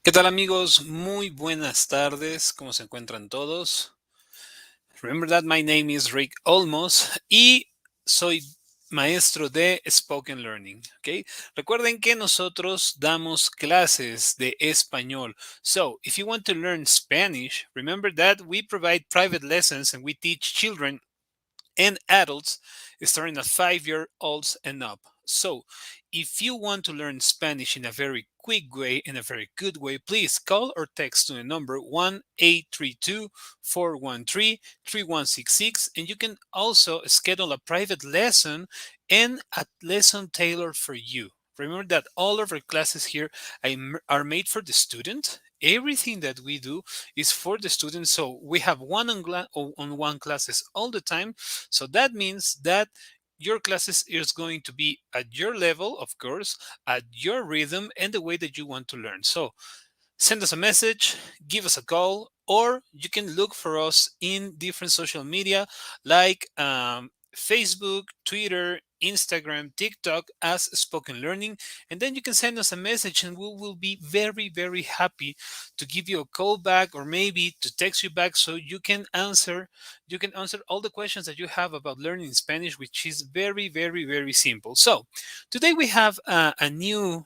¿Qué tal amigos? Muy buenas tardes. ¿Cómo se encuentran todos? Remember that my name is Rick Olmos y soy maestro de Spoken Learning. ¿Ok? Recuerden que nosotros damos clases de español. So, if you want to learn Spanish, remember that we provide private lessons and we teach children and adults starting at 5-year-olds and up. So, if you want to learn Spanish in a very quick way, in a very good way, please call or text to the number 1-832-413-3166, and you can also schedule a private lesson and a lesson tailored for you. Remember that all of our classes here are made for the student. Everything that we do is for the students. So we have one-on-one classes all the time. So that means that your classes is going to be at your level, of course, at your rhythm and the way that you want to learn. So send us a message, give us a call, or you can look for us in different social media like Facebook, Twitter, Instagram, TikTok as Spoken Learning. And then you can send us a message and we will be very, very happy to give you a call back or maybe to text you back so you can answer all the questions that you have about learning Spanish, which is very, very, very simple. So today we have a new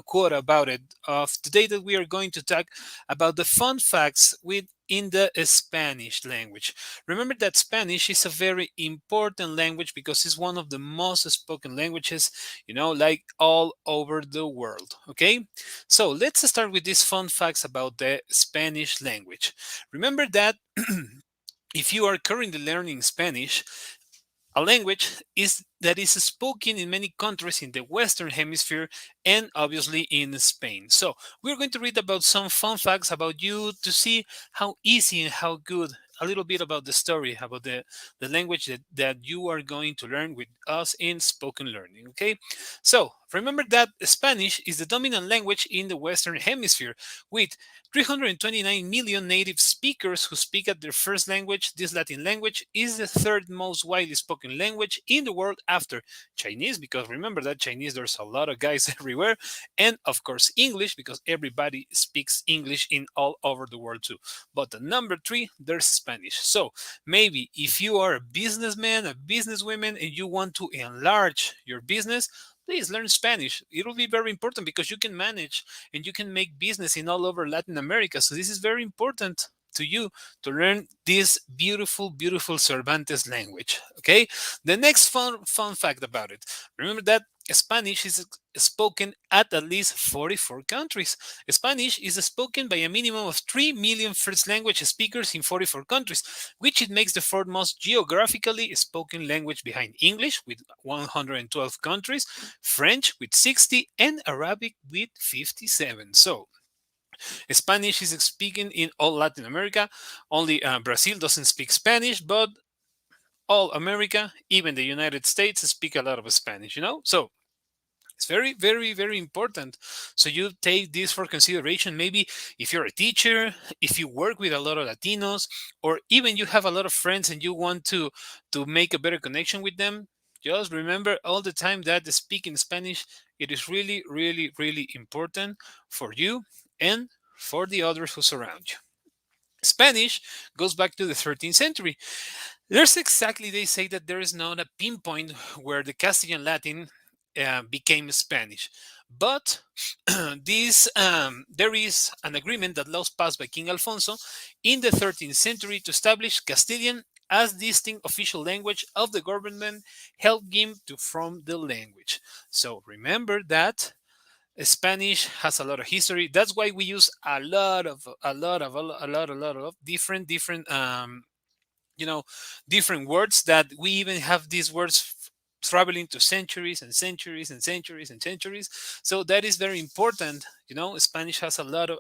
quote about it of today that we are going to talk about the fun facts with in the Spanish language. Remember that Spanish is a very important language because it's one of the most spoken languages, like all over the world. Okay, so let's start with these fun facts about the Spanish language. Remember that if you are currently learning Spanish, a language is that is spoken in many countries in the Western Hemisphere and obviously in Spain. So we're going to read about some fun facts about you to see how easy and how good a little bit about the story about the language that you are going to learn with us in spoken learning. Okay, so remember that Spanish is the dominant language in the Western Hemisphere with 329 million native speakers who speak at their first language. This Latin language is the third most widely spoken language in the world after Chinese, because remember that Chinese, there's a lot of guys everywhere, and of course English, because everybody speaks English in all over the world too. But the number three, there's Spanish. So maybe if you are a businessman, a businesswoman, and you want to enlarge your business, please learn Spanish. It will be very important because you can manage and you can make business in all over Latin America. So this is very important to you to learn this beautiful, beautiful Cervantes language. Okay. The next fun fact about it. Remember that Spanish is spoken at least 44 countries. Spanish is spoken by a minimum of 3 million first language speakers in 44 countries, which it makes the fourth most geographically spoken language behind English with 112 countries, French with 60, and Arabic with 57. So Spanish is spoken in all Latin America. Only Brazil doesn't speak Spanish, but all America, even the United States, speak a lot of Spanish. So it's very, very, very important. So you take this for consideration. Maybe if you're a teacher, if you work with a lot of Latinos, or even you have a lot of friends and you want to make a better connection with them, just remember all the time that speaking Spanish, it is really, really, really important for you and for the others who surround you. Spanish goes back to the 13th century. There's exactly, they say that there is not a pinpoint where the Castilian Latin became Spanish. But there is an agreement that was passed by King Alfonso in the 13th century to establish Castilian as distinct official language of the government, helped him to form the language. So remember that Spanish has a lot of history. That's why we use a lot of different you know different words, that we even have these words traveling to centuries and centuries and centuries and centuries. So that is very important. Spanish has a lot of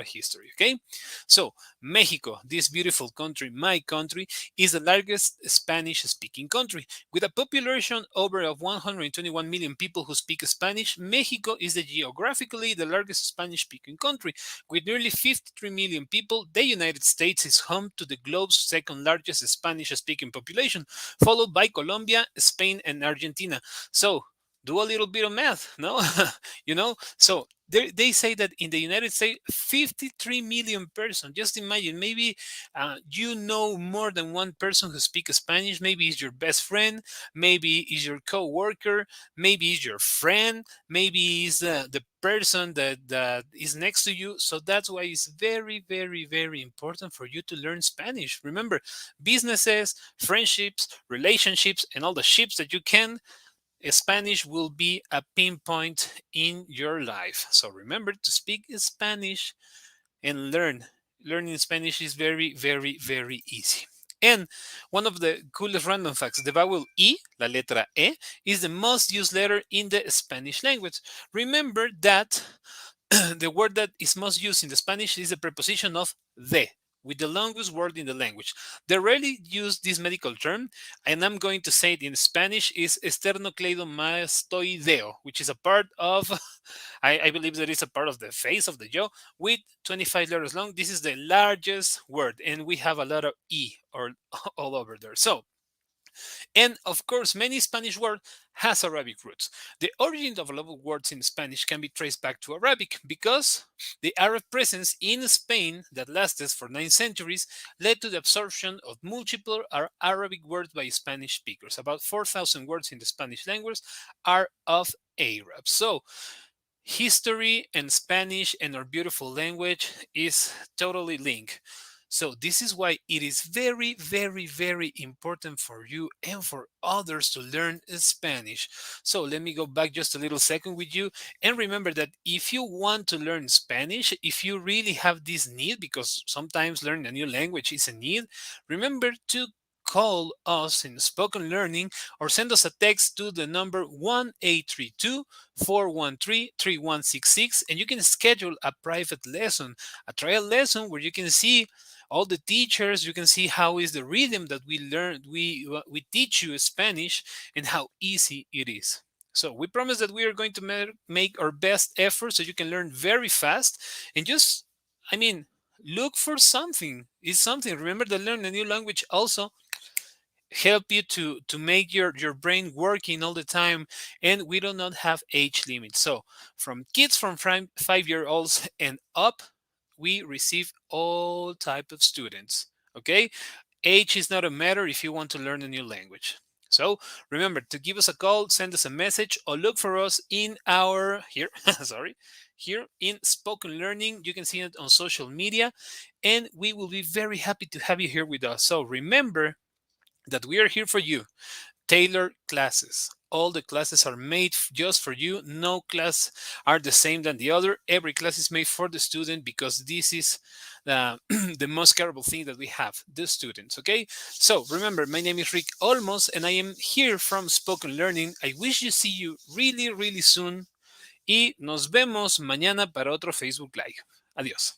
history. Okay, so Mexico, this beautiful country, my country, is the largest Spanish speaking country with a population over of 121 million people who speak Spanish. Mexico is geographically the largest Spanish speaking country with nearly 53 million people. The United States is home to the globe's second largest Spanish speaking population, followed by Colombia, Spain, and Argentina. So do a little bit of math, no? So they say that in the United States, 53 million person. Just imagine, maybe you know more than one person who speaks Spanish. Maybe it's your best friend, maybe it's your co-worker, maybe it's your friend, maybe it's the person that is next to you. So that's why it's very, very, very important for you to learn Spanish. Remember, businesses, friendships, relationships, and all the ships that you can, Spanish will be a pinpoint in your life. So remember to speak Spanish and learn. Learning Spanish is very, very, very easy. And one of the coolest random facts, the vowel E, la letra E, is the most used letter in the Spanish language. Remember that the word that is most used in the Spanish is the preposition of de, with the longest word in the language. They rarely use this medical term, and I'm going to say it in Spanish, is esternocleidomastoideo, which is a part of, I believe that it's a part of the face of the jaw with 25 letters long. This is the largest word, and we have a lot of E or all over there. So and of course, many Spanish words has Arabic roots. The origin of a lot of words in Spanish can be traced back to Arabic because the Arab presence in Spain that lasted for 9 centuries led to the absorption of multiple Arabic words by Spanish speakers. About 4,000 words in the Spanish language are of Arab. So history and Spanish and our beautiful language is totally linked. So this is why it is very, very, very important for you and for others to learn Spanish. So let me go back just a little second with you. And remember that if you want to learn Spanish, if you really have this need, because sometimes learning a new language is a need, remember to call us in Spoken Learning or send us a text to the number 1-832-413-3166, and you can schedule a private lesson, a trial lesson where you can see all the teachers, you can see how is the rhythm that we learn, we teach you Spanish and how easy it is. So we promise that we are going to make our best effort so you can learn very fast and just, I mean, look for something. It's something. Remember that learn a new language also help you to make your brain working all the time, and we do not have age limits. So from kids from 5 year olds and up, we receive all type of students. Okay, age is not a matter if you want to learn a new language. So remember to give us a call, send us a message, or look for us in our here sorry, here in Spoken Learning. You can see it on social media, and we will be very happy to have you here with us. So remember that we are here for you. Tailored classes. All the classes are made just for you. No class are the same than the other. Every class is made for the student because this is the most terrible thing that we have, the students. Okay. So remember, my name is Rick Olmos, and I am here from Spoken Learning. I wish to see you really, really soon. Y nos vemos mañana para otro Facebook Live. Adiós.